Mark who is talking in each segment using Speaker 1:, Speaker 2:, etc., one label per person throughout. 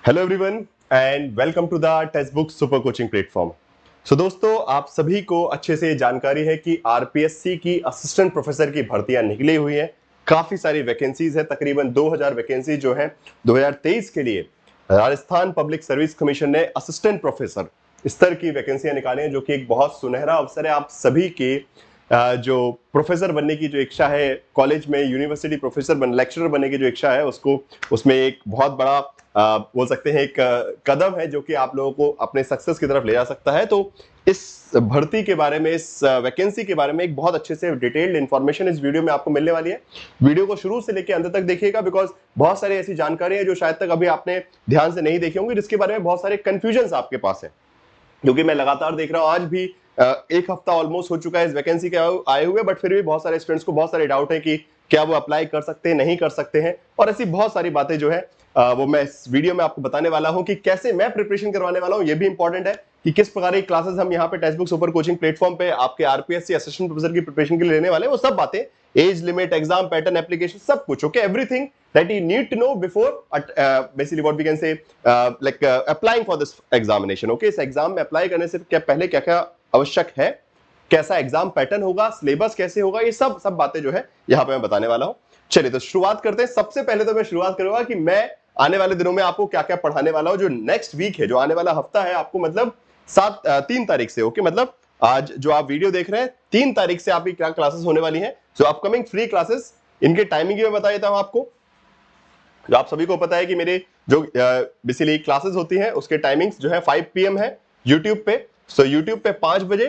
Speaker 1: Hello everyone and welcome to the textbook super coaching platform. So दोस्तों, आप सभी को अच्छे से जानकारी है कि आरपीएससी की असिस्टेंट प्रोफेसर की भर्तियां निकली हुई हैं। काफी सारी वैकेंसीज है, तकरीबन 2000 वैकेंसी जो है 2023 के लिए राजस्थान पब्लिक सर्विस कमीशन ने असिस्टेंट प्रोफेसर स्तर की वैकेंसियां निकाली हैं, जो कि एक बहुत सुनहरा अवसर है आप सभी के जो प्रोफेसर बनने की जो इच्छा है, कॉलेज में यूनिवर्सिटी प्रोफेसर लेक्चरर बनने की जो इच्छा है, उसको उसमें एक बहुत बड़ा बोल सकते हैं एक कदम है जो कि आप लोगों को अपने सक्सेस की तरफ ले जा सकता है। तो इस भर्ती के बारे में, इस वैकेंसी के बारे में एक बहुत अच्छे से डिटेल्ड इंफॉर्मेशन इस वीडियो में आपको मिलने वाली है। वीडियो को शुरू से लेकर अंत तक देखिएगा, बिकॉज बहुत सारी ऐसी जानकारी है जो शायद तक अभी आपने ध्यान से नहीं देखी होंगी, जिसके बारे में बहुत सारे कंफ्यूजन आपके पास है, क्योंकि मैं लगातार देख रहा हूं आज भी एक हफ्ता ऑलमोस्ट हो चुका है इस वैकेंसी के आए हुए, बट फिर भी बहुत सारे स्टूडेंट्स को बहुत सारे डाउट है कि क्या वो अप्लाई कर सकते हैं, नहीं कर सकते हैं, और ऐसी बहुत सारी बातें जो है वो मैं इस वीडियो में आपको बताने वाला हूं कि कैसे मैं प्रिपरेशन करवाने वाला हूं। ये भी इंपॉर्टेंट है कि किस प्रकार की क्लासेस हम यहाँ पे text book super coaching platform पे आपके आरपीएससी असिस्टेंट प्रोफेसर की प्रिपरेशन के लिए लेने वाले हैं। वो सब बातें, age limit, exam pattern, application, सब कुछ, okay, everything that you need to know before basically what we can say applying for this examination. Okay, इस एग्जाम में अप्लाई करने से क्या पहले क्या क्या आवश्यक है, कैसा एग्जाम पैटर्न होगा, सिलेबस कैसे होगा, ये सब बातें जो है यहाँ पे मैं बताने वाला हूँ। चलिए तो शुरुआत करते हैं। सबसे पहले तो मैं शुरुआत करूंगा कि मैं आने वाले दिनों में आपको क्या क्या पढ़ाने वाला हूँ। जो नेक्स्ट वीक है, जो आने वाला हफ्ता है, आपको मतलब 3 तारीख से, ओके, मतलब आज जो आप वीडियो देख रहे हैं 3 तारीख से आपकी क्या क्लासेस होने वाली हैं। सो अपकमिंग फ्री क्लासेस, इनके टाइमिंग भी मैं बता देता हूं आपको। जो आप सभी को पता है कि मेरे जो बेसिकली क्लासेस होती हैं उसके टाइमिंग्स जो है 5 PM है यूट्यूब पे। सो यूट्यूब पे 5 बजे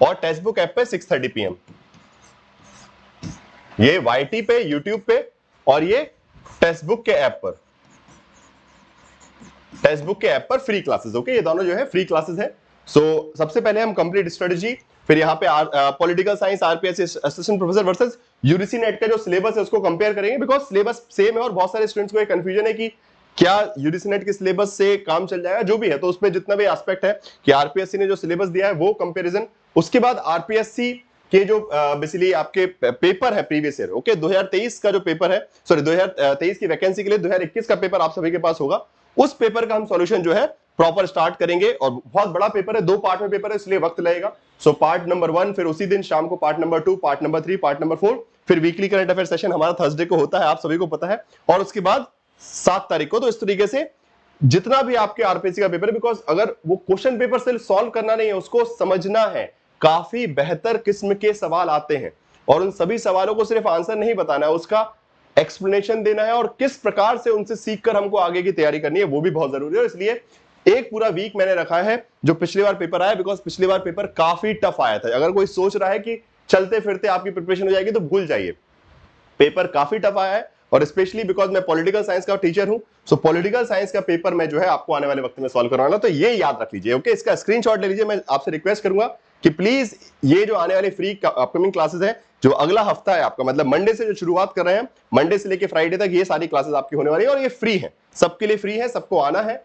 Speaker 1: और टेक्स्ट बुक ऐप पे 6:30 PM। ये YT पे, यूट्यूब पे, और ये टेक्स्ट बुक के ऐप पर, टेक्स्ट बुक के ऐप पर फ्री क्लासेस, ओके, ये दोनों जो है फ्री क्लासेस है। सो सबसे पहले हम कंप्लीट स्ट्रेटजी, फिर यहाँ पे political science RPSC assistant professor versus UGC net का जो सिलेबस है उसको कंपेयर करेंगे, बिकॉज सिलेबस सेम है और बहुत सारे स्टूडेंट्स को एक कंफ्यूजन है कि क्या यूजीसी नेट के सिलेबस से काम चल जाएगा। जो भी है, तो उसमें जितना भी एस्पेक्ट है कि आरपीएससी ने जो सिलेबस दिया है वो कंपेरिजन, उसके बाद आरपीएससी के जो बेसिकली आपके पेपर है प्रीवियस ईयर, ओके, 2023 का जो पेपर है, सॉरी 2023 की वैकेंसी के लिए 2021 का पेपर आप सभी के पास होगा। उस पेपर का हम सॉल्यूशन जो है प्रॉपर स्टार्ट करेंगे, और बहुत बड़ा पेपर है, 2 पार्ट में पेपर है, इसलिए वक्त लगेगा। सो पार्ट नंबर 1, फिर उसी दिन शाम को part number 2, part number 3, part number 4, फिर वीकली करंट अफेयर सेशन हमारा थर्सडे को होता है, आप सभी को पता है, और उसके बाद 7 तारीख को। तो इस तरीके से जितना भी आपके आरपीएससी का पेपर है, बिकॉज अगर वो क्वेश्चन पेपर से सॉल्व करना नहीं है, उसको समझना है, काफी बेहतर किस्म के सवाल आते हैं, और उन सभी सवालों को सिर्फ आंसर नहीं बताना है, उसका एक्सप्लेनेशन देना है, और किस प्रकार से उनसे सीखकर हमको आगे की तैयारी करनी है, वो भी बहुत जरूरी है। इसलिए एक पूरा वीक मैंने रखा है जो पिछली बार पेपर आया, बिकॉज पिछली बार पेपर काफी टफ आया था। अगर कोई सोच रहा है कि चलते फिरते आपकी प्रिपरेशन हो जाएगी, तो भूल जाइए, पेपर काफी टफ आया है। और स्पेशली बिकॉज मैं पॉलिटिकल साइंस का टीचर हूं, सो पॉलिटिकल साइंस का पेपर मैं जो है आपको आने वाले वक्त में सॉल्व करवाना, तो ये याद रख लीजिए, ओके, इसका स्क्रीनशॉट ले लीजिए। मैं आपसे रिक्वेस्ट करूंगा कि प्लीज ये जो आने वाली फ्री अपकमिंग क्लासेस है, जो अगला हफ्ता है आपका, मतलब मंडे से जो शुरुआत कर रहे हैं, मंडे से लेकर फ्राइडे तक ये सारी क्लासेस आपकी होने वाली है, और ये फ्री है, सबके लिए फ्री है, सबको आना है।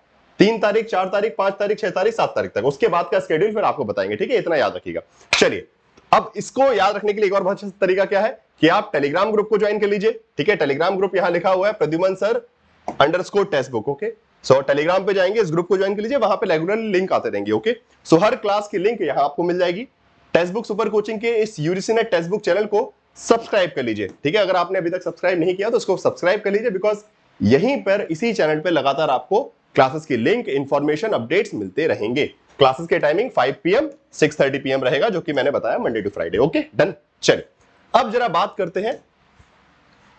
Speaker 1: 3 तारीख, 4 तारीख, 5 तारीख, 6 तारीख, 7 तारीख तक, उसके बाद का स्केड्यूल फिर आपको बताएंगे, ठीक है, इतना याद रखिएगा। चलिए, अब इसको याद रखने के लिए एक और बहुत अच्छा तरीका क्या है कि आप टेलीग्राम ग्रुप को ज्वाइन कर लीजिए, ठीक है। टेलीग्राम ग्रुप यहां लिखा हुआ है Pradyuman sir _ text book, okay. सो टेलीग्राम पे जाएंगे, इस ग्रुप को ज्वाइन कर लीजिए, वहां पे रेगुलर लिंक आते रहेंगे, ओके। सो हर क्लास की लिंक यहां आपको मिल जाएगी। टेक्स्ट बुक सुपर कोचिंग के इस UGC net text book channel को सब्सक्राइब कर लीजिए, ठीक है। अगर आपने अभी तक सब्सक्राइब नहीं किया तो उसको सब्सक्राइब कर लीजिए, बिकॉज यहीं पर इसी चैनल पर लगातार आपको क्लासेस की लिंक, इंफॉर्मेशन, अपडेट्स मिलते रहेंगे। क्लासेस के टाइमिंग 5 PM 6:30 PM रहेगा, जो कि मैंने बताया Monday to Friday, okay, done. चलिए अब जरा बात करते हैं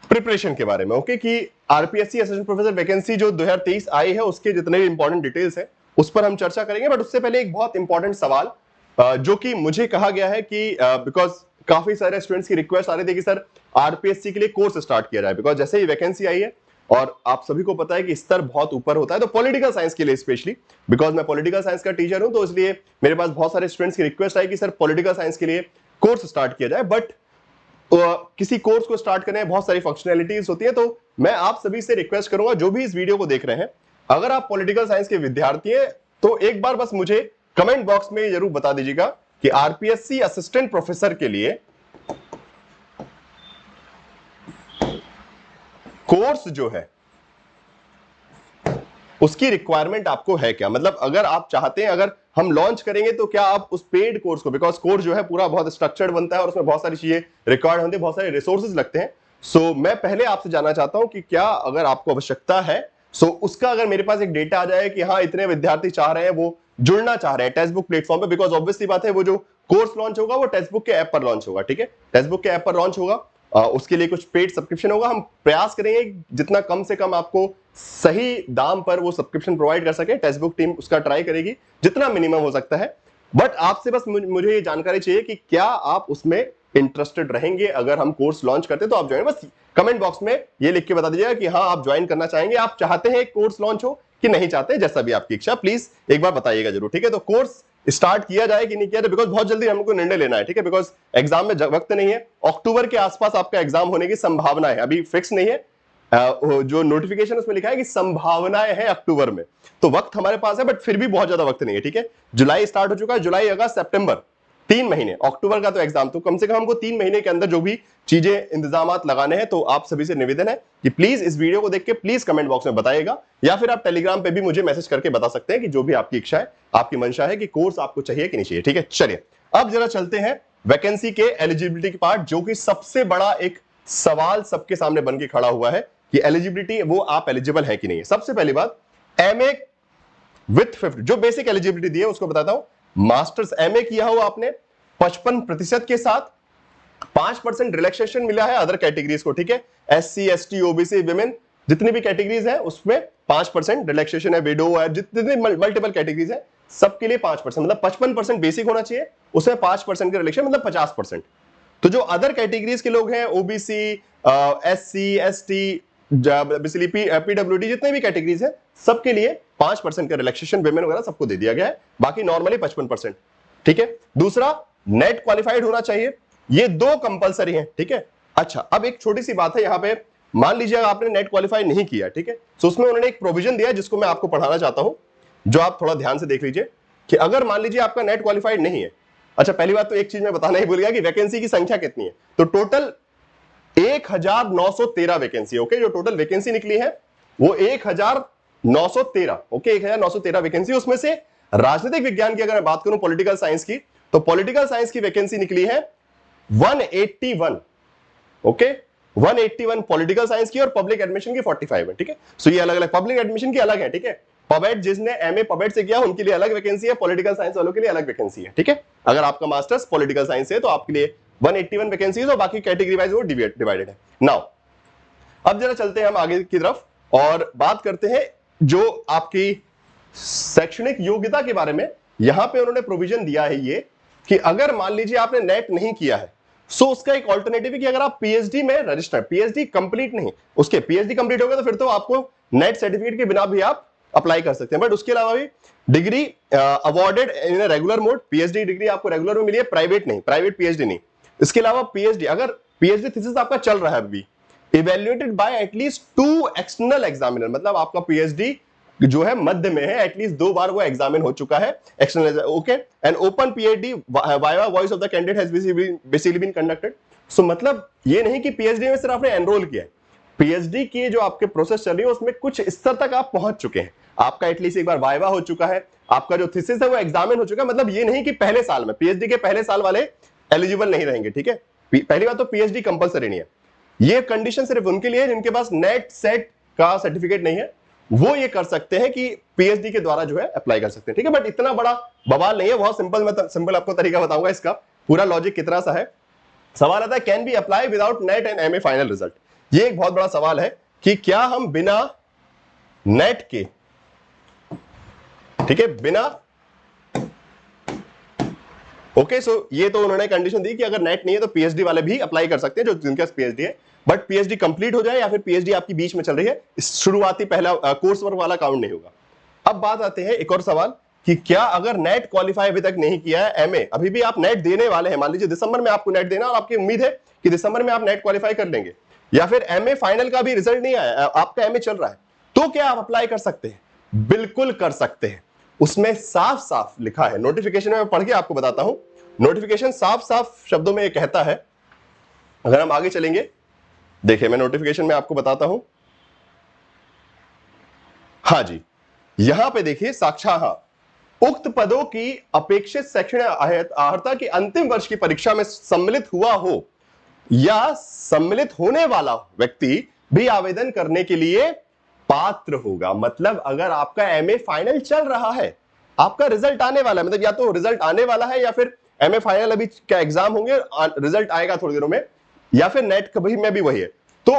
Speaker 1: प्रिपरेशन के बारे में, ओके, कि आरपीएससी असिस्टेंट प्रोफेसर वैकेंसी जो 2023 आई है, उसके जितने भी इंपॉर्टेंट डिटेल्स हैं उस पर हम चर्चा करेंगे। बट उससे पहले एक बहुत इंपॉर्टेंट सवाल जो कि मुझे कहा गया है कि बिकॉज काफी सारे स्टूडेंट्स की रिक्वेस्ट आ रही थी कि सर आरपीएससी के लिए कोर्स स्टार्ट किया जाए, बिकॉज जैसे ही वैकेंसी आई है, और आप सभी को पता है कि स्तर बहुत ऊपर होता है, तो पॉलिटिकल साइंस के लिए स्पेशली, बिकॉज मैं पॉलिटिकल साइंस का टीचर हूं, तो इसलिए मेरे पास बहुत सारे स्टूडेंट्स की रिक्वेस्ट आई कि सर पॉलिटिकल साइंस के लिए कोर्स स्टार्ट किया जाए। बट किसी कोर्स को स्टार्ट करने में बहुत सारी फंक्शनैलिटीज होती है, तो मैं आप सभी से रिक्वेस्ट करूंगा, जो भी इस वीडियो को देख रहे हैं, अगर आप पॉलिटिकल साइंस के विद्यार्थी हैं, तो एक बार बस मुझे कमेंट बॉक्स में जरूर बता दीजिएगा कि आरपीएससी असिस्टेंट प्रोफेसर के लिए कोर्स जो है उसकी रिक्वायरमेंट आपको है क्या, मतलब अगर आप चाहते हैं अगर हम लॉन्च करेंगे तो क्या आप उस पेड कोर्स को, बिकॉज कोर्स जो है पूरा बहुत स्ट्रक्चर्ड बनता है और उसमें बहुत सारी चीजें रिक्वायर्ड होती है, बहुत सारे रिसोर्सेज लगते हैं। सो मैं पहले आपसे जानना चाहता हूं कि क्या अगर आपको आवश्यकता है, सो उसका अगर मेरे पास एक डेटा आ जाए कि हाँ इतने विद्यार्थी चाह रहे हैं, वो जुड़ना चाह रहे हैं टेक्स्ट बुक प्लेटफॉर्म पे, बिकॉज ऑब्वियसली बात है वो जो कोर्स लॉन्च होगा वो टेक्स्ट बुक के ऐप पर लॉन्च होगा, ठीक है, टेक्स्ट बुक के ऐप पर लॉन्च होगा। उसके लिए कुछ पेड सब्सक्रिप्शन होगा, हम प्रयास करेंगे जितना कम से कम आपको सही दाम पर वो सब्सक्रिप्शन प्रोवाइड कर सके, टेक्स्ट बुक टीम उसका ट्राई करेगी जितना मिनिमम हो सकता है। बट आपसे बस मुझे ये जानकारी चाहिए कि क्या आप उसमें इंटरेस्टेड रहेंगे, अगर हम कोर्स लॉन्च करते तो आप ज्वाइन, बस कमेंट बॉक्स में ये लिख के बता दीजिएगा कि हाँ आप ज्वाइन करना चाहेंगे, आप चाहते हैं कोर्स लॉन्च हो कि नहीं चाहते, जैसा भी आपकी इच्छा, प्लीज एक बार बताइएगा जरूर, ठीक है। तो कोर्स स्टार्ट किया जाए कि नहीं किया जाए, बिकॉज बहुत जल्दी हमको निर्णय लेना है, ठीक है, बिकॉज एग्जाम में वक्त नहीं है, अक्टूबर के आसपास आपका एग्जाम होने की संभावना है, अभी फिक्स नहीं है। जो नोटिफिकेशन उसमें लिखा है कि संभावनाएं हैं अक्टूबर में, तो वक्त हमारे पास है, बट फिर भी बहुत ज्यादा वक्त नहीं है, ठीक है। जुलाई स्टार्ट हो चुका है, जुलाई अगस्त सितंबर 3 महीने, अक्टूबर का तो एग्जाम, तो कम से कम हमको 3 महीने के अंदर जो भी चीजें इंतजामात लगाने हैं, तो आप सभी से निवेदन है कि प्लीज इस वीडियो को देख के प्लीज कमेंट बॉक्स में बताइएगा, या फिर आप टेलीग्राम पे भी मुझे मैसेज करके बता सकते हैं कि जो भी आपकी इच्छा है, आपकी मंशा है कि कोर्स आपको चाहिए कि नहीं चाहिए, ठीक है। चलिए अब जरा चलते हैं वैकेंसी के एलिजिबिलिटी के पार्ट, जो कि सबसे बड़ा एक सवाल सबके सामने बन के खड़ा हुआ है कि एलिजिबिलिटी, वो आप एलिजिबल है कि नहीं है। सबसे पहली बात, एमए विथ 50, जो बेसिक एलिजिबिलिटी दी है उसको बताता हूं। मास्टर्स एमए किया हो आपने 55% के साथ 5% रिलैक्सेशन मिला है अदर कैटेगरीज को, ठीक है, एससी एसटी ओबीसी विमेन जितनी भी कैटेगरीज है उसमें 5% रिलैक्सेशन है, विडो है, जितने मल्टीपल कैटेगरीज है सबके लिए 5%, मतलब 55% बेसिक होना चाहिए, उसमें 5% का रिलैक्सेशन मतलब 50%। तो जो अदर कैटेगरीज के लोग हैं, ओबीसी, एससी एसटी, पीडब्ल्यूडी, जितने भी कैटेगरीज है सबके लिए 5% का रिलैक्सेशन विमेन वगैरह सबको दे दिया गया है, बाकी नॉर्मली 55%, ठीक है। दूसरा, नेट क्वालिफाइड होना चाहिए, ये 2 कंपलसरी है, ठीक है। अच्छा, अब एक छोटी सी बात है यहां पे, मान लीजिए आपने नेट क्वालिफाई नहीं किया, ठीक है, तो उसमें उन्होंने एक प्रोविजन दिया है जिसको मैं आपको पढ़ाना चाहता हूं, जो आप थोड़ा ध्यान से देख लीजिए कि अगर मान लीजिए आपका नेट क्वालिफाइड नहीं है। अच्छा, पहली बात तो एक चीज मैं बताना ही भूल गया कि वैकेंसी की संख्या कितनी है, तो टोटल 1913 वैकेंसी, ओके, जो टोटल वैकेंसी निकली है वो 1913, ओके, 1913 वैकेंसी, उसमें से राजनीतिक विज्ञान की अगर मैं बात करूं, पॉलिटिकल साइंस की, तो पॉलिटिकल साइंस की वैकेंसी निकली है 181, ओके, 181 पॉलिटिकल साइंस की, और पब्लिक एडमिशन की 45 है, ठीक है। सो ये अलग अलग, पब्लिक एडमिशन की अलग है, ठीक है, पबेट जिसने एमए पबेट से किया उनके लिए अलग वैकेंसी है, पॉलिटिकल साइंस वालों के लिए अलग वैकेंसी है, ठीक है। अगर आपका मास्टर्स पॉलिटिकल साइंस है तो आपके लिए 181 वैकेंसीज, और बाकी कैटेगरी वाइज वो डिवाइडेड है। नाउ अब जरा चलते हैं हम आगे की तरफ और बात करते हैं जो आपकी शैक्षणिक योग्यता के बारे में। यहां पे उन्होंने प्रोविजन दिया है ये कि अगर मान लीजिए आपने नेट नहीं किया है, सो उसका एक ऑल्टरनेटिव है कि अगर आप पीएचडी में रजिस्टर, पीएचडी कंप्लीट नहीं, उसके पीएचडी कंप्लीट हो गया तो फिर तो आपको नेट सर्टिफिकेट के बिना भी आप अप्लाई कर सकते हैं, बट उसके अलावा भी degree awarded in regular mode, PhD degree आपको रेगुलर में मिली है, प्राइवेट नहीं, प्राइवेट पीएचडी नहीं। इसके अलावा पीएचडी, अगर पीएचडी थीसिस आपका चल रहा है अभी, evaluated bye at least 2 external examiner, मतलब आपका पीएचडी जो है मध्य में है, एटलीस्ट 2 बार वो एग्जामिन हो चुका है external, okay, and open PhD viva voice of the candidate has basically been conducted. So मतलब ये नहीं कि पीएचडी में सिर्फ आपने एनरोल किया है, पीएचडी की जो आपके प्रोसेस चल रही है उसमें कुछ स्तर तक आप पहुंच चुके हैं, आपका एटलीस्ट एक बार वाइवा हो चुका है, आपका जो थीसिस है वो एग्जामिन हो चुका है, मतलब ये नहीं कि पहले साल में, पीएचडी के पहले साल वाले एलिजिबल नहीं रहेंगे, ठीक है। पहली बात तो पीएचडी कंपलसरी नहीं है, ये कंडीशन सिर्फ उनके लिए जिनके पास नेट सेट का सर्टिफिकेट नहीं है, वो ये कर सकते हैं कि पीएचडी के द्वारा जो है अप्लाई कर सकते हैं, ठीक है। बट इतना बड़ा बवाल नहीं है, बहुत सिंपल, मैं सिंपल आपको तरीका बताऊंगा, इसका पूरा लॉजिक कितना सा है। सवाल आता है, can be apply without net and MA final result, ये एक बहुत बड़ा सवाल है कि क्या हम बिना नेट के, ठीक है, बिना, ओके, सो ये तो उन्होंने कंडीशन दी कि अगर नेट नहीं है तो पीएचडी वाले भी अप्लाई कर सकते हैं जो जिनके पास पीएचडी है, बट पीएचडी कंप्लीट हो जाए या फिर पीएचडी आपकी बीच में चल रही है, शुरुआती पहला कोर्स वर्क वाला काउंट नहीं होगा। अब बात आते हैं एक और सवाल कि क्या अगर नेट क्वालिफाई अभी तक नहीं किया है, एमए अभी भी आप नेट देने वाले हैं, मान लीजिए दिसंबर में आपको नेट देना और आपकी उम्मीद है कि दिसंबर में आप नेट क्वालिफाई कर लेंगे, या फिर एमए फाइनल का भी रिजल्ट नहीं आया, आपका एमए चल रहा है, तो क्या आप अप्लाई कर सकते हैं? बिल्कुल कर सकते हैं। उसमें साफ साफ लिखा है, नोटिफिकेशन में मैं पढ़ के आपको बताता हूं, नोटिफिकेशन साफ साफ शब्दों में ये कहता है, अगर हम आगे चलेंगे, देखिए मैं नोटिफिकेशन में आपको बताता हूं, हाँ जी, यहां पे देखिए उक्त पदों की अपेक्षित शैक्षणिक अर्हता की अंतिम वर्ष की परीक्षा में सम्मिलित हुआ हो या सम्मिलित होने वाला व्यक्ति भी आवेदन करने के लिए पात्र होगा। मतलब अगर आपका एमए फाइनल चल रहा है, आपका रिजल्ट आने वाला है, मतलब या तो रिजल्ट आने वाला है या फिर एमए फाइनल अभी क्या एग्जाम होंगे, रिजल्ट आएगा थोड़ी देरों में, या फिर नेट कभी में भी वही है। तो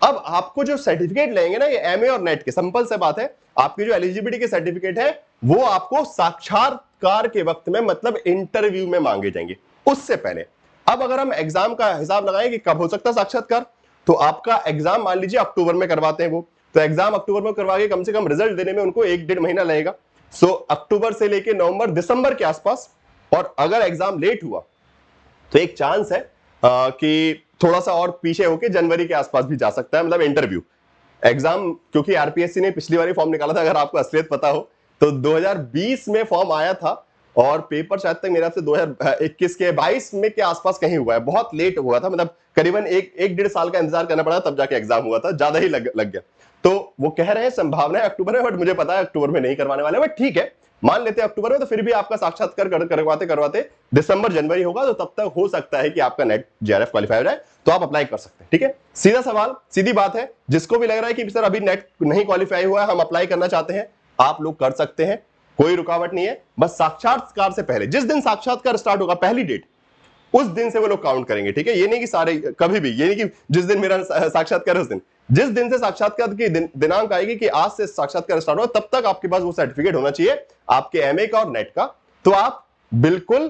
Speaker 1: अब आपको जो सर्टिफिकेट लेंगे ना, ये एमए और नेट के, सिंपल से बात है, आपकी जो एलिजिबिलिटी के सर्टिफिकेट है वो आपको साक्षात्कार के वक्त में, मतलब इंटरव्यू में मांगे जाएंगे, उससे पहले। अब अगर हम एग्जाम का हिसाब लगाएं कि कब हो सकता है साक्षात्कार, तो आपका एग्जाम मान लीजिए अक्टूबर में करवाते हैं वो, तो एग्जाम अक्टूबर में करवा के कम से कम रिजल्ट देने में उनको 1-1.5 महीना लगेगा। सो अक्टूबर से लेके नवंबर दिसंबर के आसपास, और अगर एग्जाम लेट हुआ तो एक चांस है कि थोड़ा सा और पीछे होके जनवरी के आसपास भी जा सकता है, मतलब इंटरव्यू एग्जाम, क्योंकि आरपीएससी ने पिछली बार फॉर्म निकाला था, अगर आपको असलियत पता हो तो 2020 में फॉर्म आया था और पेपर शायद तक मेरे से 2021 के 22 में के आसपास कहीं हुआ है, बहुत लेट हुआ था, मतलब करीबन 1-1.5 साल का इंतजार करना पड़ा तब जाके एग्जाम हुआ था, ज्यादा ही लग गया। तो वो कह रहे हैं संभावना है अक्टूबर में, बट मुझे पता है अक्टूबर में नहीं करवाने वाले, बट ठीक है मान लेते हैं अक्टूबर में, तो फिर भी आपका साक्षात्कार करवाते करवाते दिसंबर जनवरी होगा, तो तब तक हो सकता है कि आपका नेट जेआरएफ क्वालिफाई हो जाए, तो आप अप्लाई कर सकते हैं। ठीक है, सीधा सवाल, सीधी बात है, जिसको भी लग रहा है कि सर अभी नेट नहीं क्वालिफाई हुआ है, हम अप्लाई करना चाहते हैं, आप लोग कर सकते हैं, कोई रुकावट नहीं है। बस साक्षात्कार से पहले, जिस दिन साक्षात्कार स्टार्ट होगा पहली डेट, उस दिन से वो लोग काउंट करेंगे। ठीक है, ये नहीं कि सारे कभी भी, ये नहीं कि जिस दिन मेरा साक्षात्कार है उस दिन, जिस दिन से साक्षात्कार की दिनांक आएगी कि आज से साक्षात्कार स्टार्ट हो, तब तक आपके पास वो सर्टिफिकेट होना चाहिए आपके एमए का और नेट का, तो आप बिल्कुल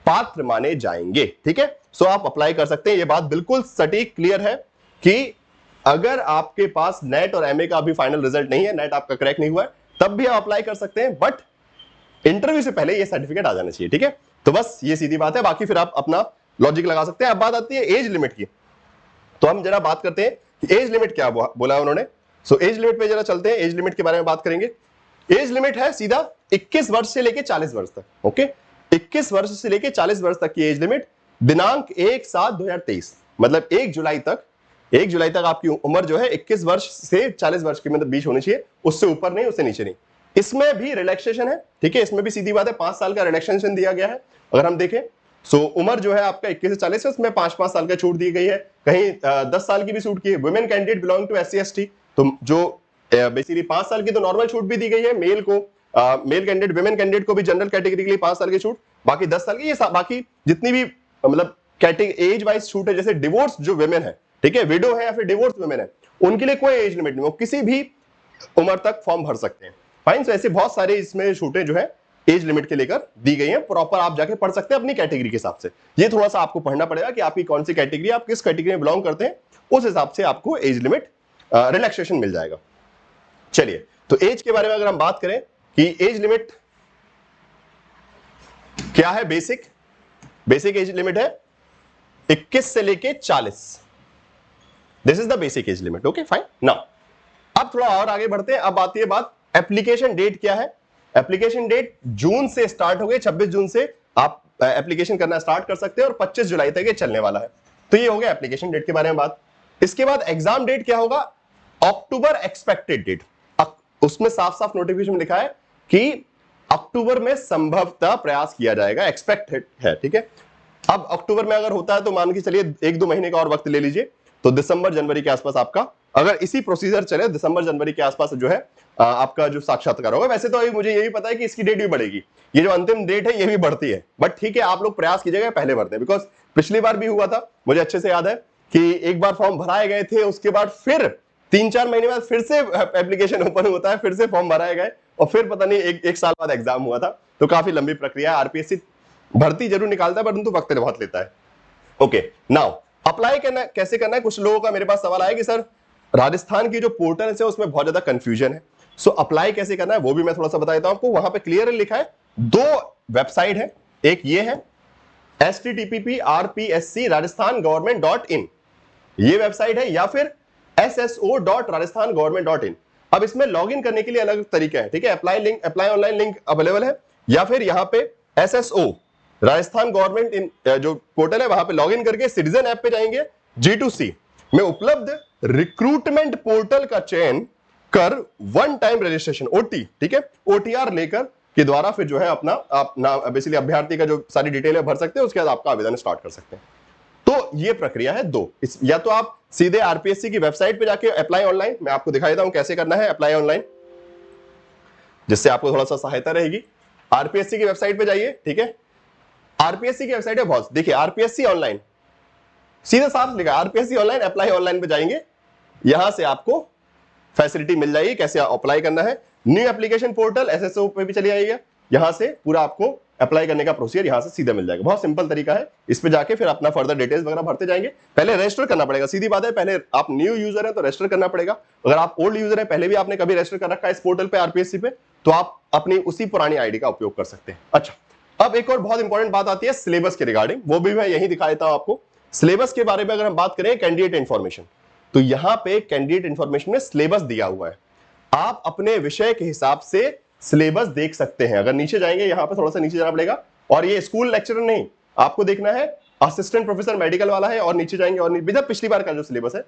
Speaker 1: पात्र माने जाएंगे। ठीक है, सो आप अप्लाई कर सकते हैं। ये बात बिल्कुल सटीक क्लियर है कि अगर आपके पास नेट और एमए का अभी फाइनल रिजल्ट नहीं है, नेट आपका क्रैक नहीं हुआ है, तब भी आप अप्लाई कर सकते हैं, बट इंटरव्यू से पहले ये सर्टिफिकेट आ जाना चाहिए। ठीक है, तो बस ये सीधी बात है, बाकी फिर आप अपना लॉजिक लगा सकते हैं। अब बात आती है एज लिमिट की, तो हम जरा बात करते हैं कि एज लिमिट क्या बोला उन्होंने। सो एज लिमिट पे जरा चलते हैं, एज लिमिट के बारे में बात करेंगे। एज लिमिट है सीधा 21 वर्ष से लेके 40 वर्ष तक। ओके, 21 वर्ष से लेके 40 वर्ष तक की एज लिमिट, दिनांक 1/7/2023, मतलब 1 जुलाई तक आपकी उम्र जो है 21 वर्ष से 40 वर्ष के मतलब बीच होनी चाहिए, उससे ऊपर नहीं, उससे नीचे नहीं। इसमें भी रिलैक्सेशन है। ठीक है, इसमें भी सीधी बात है, 5 साल का रिलैक्सेशन दिया गया है। अगर हम देखें, सो उम्र जो है आपका 21 से 40 है, उसमें 5-5 साल का छूट दी गई है, कहीं 10 साल की भी छूट की है। Women candidate belong to SC/ST, तो जो बेसिकली 5 साल की तो नॉर्मल छूट भी दी गई है, मेल कैंडिडेट, वुमेन कैंडिडेट को भी जनरल कैटेगरी के लिए 5 साल की छूट, बाकी 10 साल की, ये बाकी जितनी भी मतलब कैटेगरी एज वाइज छूट है, जैसे डिवोर्स जो वुमेन है, ठीक है, विडो है या फिर डिवोर्स वुमेन है, उनके लिए कोई एज लिमिट नहीं, वो किसी भी उम्र तक फॉर्म भर सकते हैं। फाइन, तो ऐसे बहुत सारे इसमें छूटें जो है एज लिमिट के लेकर दी गई हैं, प्रॉपर आप जाके पढ़ सकते हैं अपनी कैटेगरी के हिसाब से। ये थोड़ा सा आपको पढ़ना पड़ेगा कि आपकी कौन सी कैटेगरी, आप किस कैटेगरी में बिलोंग करते हैं, उस हिसाब से आपको एज लिमिट रिलैक्सेशन मिल जाएगा। चलिए, तो एज के बारे में अगर हम बात करें कि एज लिमिट क्या है, बेसिक एज लिमिट है 21 से लेके 40, this is the basic age limit. Okay fine, now अब थोड़ा और आगे बढ़ते हैं। अब आती है बात एप्लीकेशन डेट क्या है। एप्लीकेशन डेट जून से स्टार्ट हो गई, 26 जून से आप एप्लीकेशन करना स्टार्ट कर सकते हैं और 25 जुलाई तक ये चलने वाला है। तो ये हो गया एप्लीकेशन डेट के बारे में बात। इसके बाद एग्जाम डेट क्या होगा, अक्टूबर एक्सपेक्टेड डेट, उसमें साफ साफ नोटिफिकेशन में लिखा है कि अक्टूबर में संभवतः प्रयास किया जाएगा, एक्सपेक्टेड है। ठीक है, अब अक्टूबर में अगर होता है तो मान के चलिए 1-2 महीने का और वक्त ले लीजिए, तो दिसंबर जनवरी के आसपास आपका, अगर इसी प्रोसीजर चले, दिसंबर जनवरी के आसपास जो है आपका जो साक्षात्कार होगा। वैसे तो मुझे ये भी पता है कि इसकी डेट भी बढ़ेगी, ये जो अंतिम डेट है ये भी बढ़ती है, बट ठीक है, आप लोग प्रयास कीजिएगा पहले बढ़ते हैं, बिकॉज पिछली बार भी हुआ था, मुझे अच्छे से याद है कि एक बार फॉर्म भराए गए थे, उसके बाद फिर 3-4 महीने बाद फिर से एप्लीकेशन ओपन होता है, फिर से फॉर्म भराए गए, और फिर पता नहीं एक साल बाद एग्जाम हुआ था। तो काफी लंबी प्रक्रिया है, आरपीएससी भर्ती जरूर निकालता है परंतु वक्त बहुत लेता है। ओके, नाउ अप्लाई करना कैसे करना है। कुछ लोगों का मेरे पास सवाल आया कि सर राजस्थान की जो पोर्टल है उसमें बहुत ज्यादा कंफ्यूजन है, सो अप्लाई कैसे करना है वो भी मैं थोड़ा सा बता देता हूं आपको। वहां पे क्लियर लिखा है, 2 वेबसाइट है, एक ये है http://rpsc rajasthan.government.in, ये वेबसाइट है, या फिर sso.rajasthan.government.in। अब इसमें लॉगिन करने के लिए अलग तरीका है। ठीक है, अप्लाई ऑनलाइन लिंक अवेलेबल है, या फिर यहां पे SSO राजस्थान गवर्नमेंट इन जो पोर्टल है वहां पे लॉगिन करके सिटीजन ऐप पे जाएंगे, G2C में उपलब्ध रिक्रूटमेंट पोर्टल का चयन कर वन टाइम रजिस्ट्रेशन ओटी, ठीक है, ओटीआर लेकर के द्वारा फिर जो है अपना आप ना बेसिकली अभ्यर्थी का जो सारी डिटेल है भर सकते हैं, उसके बाद आपका आवेदन स्टार्ट कर सकते हैं। तो ये प्रक्रिया है दो, या तो आप सीधे आरपीएससी की वेबसाइट पे जाके अप्लाई ऑनलाइन, मैं आपको दिखा देता हूं कैसे करना है अप्लाई ऑनलाइन, जिससे आपको थोड़ा सा सहायता रहेगी। आरपीएससी की वेबसाइट पे जाइए, ठीक है, आरपीएससी की वेबसाइट है बहुत, देखिए आरपीएससी ऑनलाइन, सीधा साफ लिखा आरपीएससी ऑनलाइन, अप्लाई ऑनलाइन पे जाएंगे, यहां से आपको फैसिलिटी मिल जाएगी कैसे अप्लाई करना है। न्यू एप्लीकेशन पोर्टल एसएसओ पे भी चली आएगा, यहां से पूरा आपको अप्लाई करने का प्रोसीजर यहां से सीधा मिल जाएगा, बहुत सिंपल तरीका है। इस पे जाके फिर अपना फर्दर डिटेल्स वगैरह भरते जाएंगे, पहले रजिस्टर करना पड़ेगा, सीधी बात है, पहले आप न्यू यूजर है तो रजिस्टर करना पड़ेगा। अगर आप ओल्ड यूजर है, पहले भी आपने कभी रजिस्टर कर रखा है इस पोर्टल पे आरपीएससी पे, तो आप अपनी उसी पुरानी आईडी का उपयोग कर सकते हैं। अच्छा, अब एक और बहुत इंपॉर्टेंट बात आती है सिलेबस के रिगार्डिंग, वो भी मैं यही दिखा देता हूं आपको। सिलेबस के बारे में अगर हम बात करें कैंडिडेट इंफॉर्मेशन, तो यहां पे कैंडिडेट इंफॉर्मेशन में सिलेबस दिया हुआ है, आप अपने विषय के हिसाब से सिलेबस देख सकते हैं। अगर नीचे जाएंगे, यहां पे थोड़ा सा नीचे जाना पड़ेगा, और ये स्कूल लेक्चरर नहीं, आपको देखना है असिस्टेंट प्रोफेसर मेडिकल वाला है, और नीचे जाएंगे और पिछली बार का जो सिलेबस है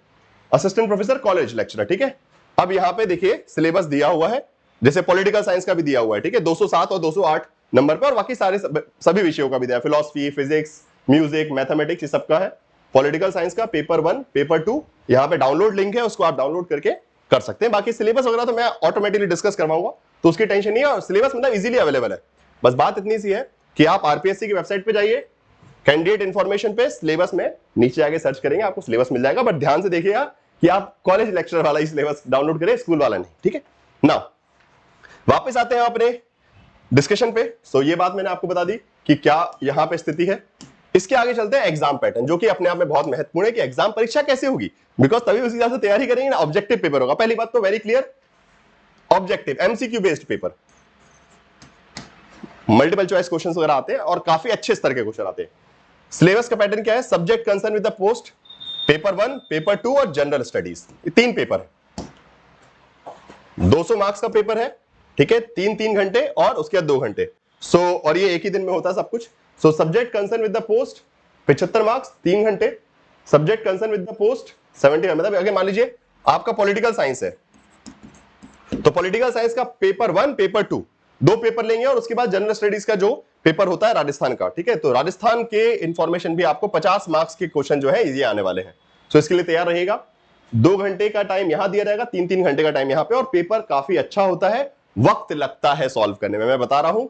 Speaker 1: असिस्टेंट प्रोफेसर कॉलेज लेक्चरर, ठीक है। अब यहां पे देखिए सिलेबस दिया हुआ है, जैसे पॉलिटिकल साइंस का भी दिया हुआ है, ठीक है, 207 और 208 नंबर पर, और बाकी सारे सभी विषयों का भी दिया है, फिलॉसफी, फिजिक्स, म्यूजिक, मैथमेटिक्स, ये सबका है। पॉलिटिकल साइंस का पेपर 1, पेपर 2, यहां पे डाउनलोड लिंक है, उसको आप डाउनलोड करके कर सकते हैं। बाकी सिलेबस वगैरह तो मैं ऑटोमेटिकली डिस्कस करवाऊंगा, तो उसकी टेंशन नहीं है, और सिलेबस मतलब इजीली अवेलेबल है। बस बात इतनी सी है कि आप आरपीएससी की वेबसाइट पे जाइए, कैंडिडेट इंफॉर्मेशन पे सिलेबस में नीचे आके सर्च करेंगे, आपको सिलेबस मिल जाएगा, बट ध्यान से देखिएगा कि आप कॉलेज लेक्चर वाला ही सिलेबस डाउनलोड करें, स्कूल वाला नहीं, ठीक है ना। वापस आते हैं अपने डिस्कशन पे। सो ये बात मैंने आपको बता दी कि क्या यहां पे स्थिति है। इसके आगे चलते हैं एग्जाम पैटर्न, जो कि अपने आप में बहुत महत्वपूर्ण है कि एग्जाम परीक्षा कैसे होगी, बिकॉज तभी उसी हिसाब से तैयारी करेंगे ना। ऑब्जेक्टिव पेपर होगा, पहली बात तो very clear, objective MCQ based paper, multiple choice questions वगैरह आते हैं और काफी अच्छे स्तर के क्वेश्चन आते हैं। सिलेबस का पैटर्न क्या है, subject concern with the post, paper 1, paper 2 और जनरल स्टडीज, 3 पेपर है, 200 मार्क्स का पेपर है, ठीक है, 3-3 घंटे और उसके बाद 2 घंटे। सो और ये एक ही दिन में होता है सब कुछ। So subject concern with the post 75 marks, 3 घंटे, subject concern with the post 70, मतलब अगर मान लीजिए आपका पॉलिटिकल साइंस है, तो पॉलिटिकल साइंस का पेपर 1, पेपर 2, 2 पेपर लेंगे, और उसके बाद जनरल स्टडीज का जो पेपर होता है राजस्थान का, ठीक है, तो राजस्थान के इंफॉर्मेशन भी आपको 50 मार्क्स के क्वेश्चन जो है ये आने वाले हैं। तो इसके लिए तैयार रहिएगा। 2 घंटे का टाइम यहां दिया जाएगा, 3-3 घंटे का टाइम यहां पे, और पेपर काफी अच्छा होता है, वक्त लगता है सॉल्व करने में, मैं बता रहा हूं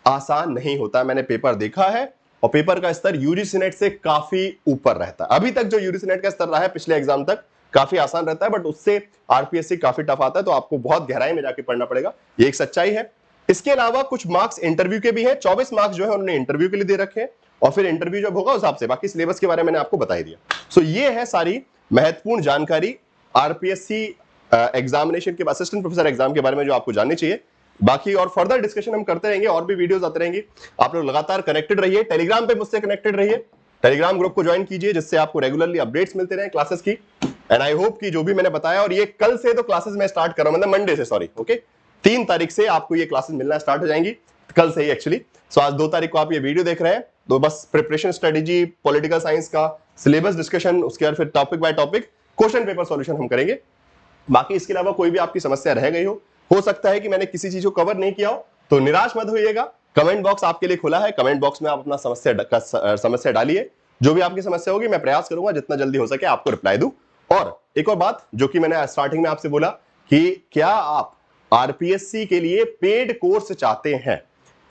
Speaker 1: आसान नहीं होता, मैंने पेपर देखा है, और पेपर का स्तर यूजीसी नेट से काफी ऊपर रहता है। अभी तक जो यूजीसी नेट का स्तर रहा है पिछले एग्जाम तक काफी आसान रहता है, बट उससे आरपीएससी काफी टफ आता है, तो आपको बहुत गहराई में जाके पढ़ना पड़ेगा, ये एक सच्चाई है। इसके अलावा कुछ मार्क्स इंटरव्यू के भी हैं, 24 मार्क्स जो है उन्होंने इंटरव्यू के लिए दे रखे हैं, और फिर इंटरव्यू जब होगा उस हिसाब से, बाकी सिलेबस के बारे में मैंने आपको बता ही दिया। सो ये है सारी महत्वपूर्ण जानकारी आरपीएससी एग्जामिनेशन के असिस्टेंट प्रोफेसर एग्जाम के बारे में जो आपको जाननी चाहिए। बाकी और फर्दर डिस्कशन हम करते रहेंगे, और भी वीडियोस आते रहेंगे, आप लोग लगातार कनेक्टेड रहिए, टेलीग्राम पे मुझसे कनेक्टेड रहिए, टेलीग्राम ग्रुप को ज्वाइन कीजिए, जिससे आपको रेगुलरली अपडेट्स मिलते रहे क्लासेस की। एंड आई होप कि जो भी मैंने बताया, और ये कल से तो क्लासेस मैं स्टार्ट कर रहा हूं, मतलब मंडे से, सॉरी, ओके, 3 तारीख से आपको ये क्लासेस मिलना स्टार्ट हो जाएंगी, कल से ही एक्चुअली। सो आज 2 तारीख को आप ये वीडियो देख रहे हैं, तो बस प्रिपरेशन स्ट्रेटेजी, पॉलिटिकल साइंस का सिलेबस डिस्कशन, उसके बाद फिर topic by topic question paper solution हम करेंगे। बाकी इसके अलावा कोई भी आपकी समस्या रह गई हो सकता है कि मैंने किसी चीज को कवर नहीं किया हो, तो निराश मत होइएगा, कमेंट बॉक्स आपके लिए खुला है, कमेंट बॉक्स में आप अपना समस्या डालिए, जो भी आपकी समस्या होगी मैं प्रयास करूंगा जितना जल्दी हो सके आपको रिप्लाई दूं। और एक और बात जो कि मैंने स्टार्टिंग में आपसे बोला कि क्या आप आरपीएससी के लिए पेड कोर्स चाहते हैं,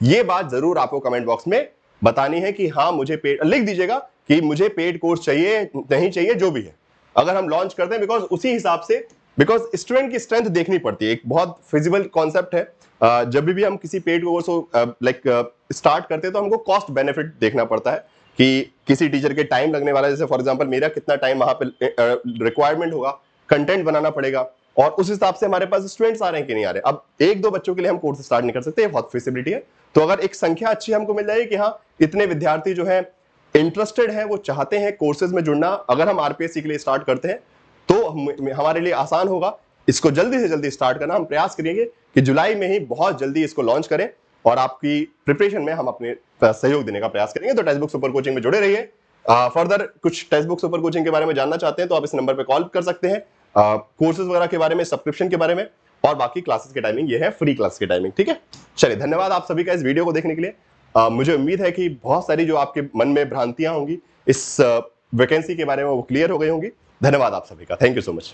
Speaker 1: ये बात जरूर आपको कमेंट बॉक्स में बतानी है कि हाँ मुझे पेड, लिख दीजिएगा कि मुझे पेड कोर्स चाहिए, नहीं चाहिए, जो भी है, अगर हम लॉन्च करते हैं, बिकॉज उसी हिसाब से, बिकॉज स्टूडेंट की स्ट्रेंथ देखनी पड़ती है, एक बहुत फिजिबल कॉन्सेप्ट है। जब भी हम किसी पेड कोर्स को स्टार्ट करते हैं तो हमको कॉस्ट बेनिफिट देखना पड़ता है कि किसी टीचर के टाइम लगने वाला है, जैसे फॉर एग्जांपल मेरा कितना टाइम वहां पे रिक्वायरमेंट होगा, कंटेंट बनाना पड़ेगा, और उस हिसाब से हमारे पास स्टूडेंट्स आ रहे हैं कि नहीं आ रहे। अब 1-2 बच्चों के लिए हम कोर्स स्टार्ट नहीं कर सकते, बहुत फिजिबिलिटी है, तो अगर एक संख्या अच्छी हमको मिल जाएगी कि हाँ इतने विद्यार्थी जो है इंटरेस्टेड है, वो चाहते हैं कोर्सेज में जुड़ना, अगर हम आरपीएससी के लिए स्टार्ट करते हैं तो हमारे लिए आसान होगा इसको जल्दी से जल्दी स्टार्ट करना। हम प्रयास करेंगे कि जुलाई में ही बहुत जल्दी इसको लॉन्च करें, और आपकी प्रिपरेशन में हम अपने सहयोग देने का प्रयास करेंगे। तो टेक्स्ट बुक सुपर कोचिंग में जुड़े रहिए। फर्दर कुछ टेक्स्ट बुक सुपर कोचिंग के बारे में जानना चाहते हैं तो आप इस नंबर पर कॉल कर सकते हैं, कोर्सेज वगैरह के बारे में, सब्सक्रिप्शन के बारे में, और बाकी क्लासेस की टाइमिंग ये है फ्री क्लास की टाइमिंग, ठीक है। चलिए, धन्यवाद आप सभी का इस वीडियो को देखने के लिए। मुझे उम्मीद है कि बहुत सारी जो आपके मन में भ्रांतियां होंगी इस वैकेंसी के बारे में वो क्लियर हो गई होंगी। धन्यवाद आप सभी का, थैंक यू सो मच।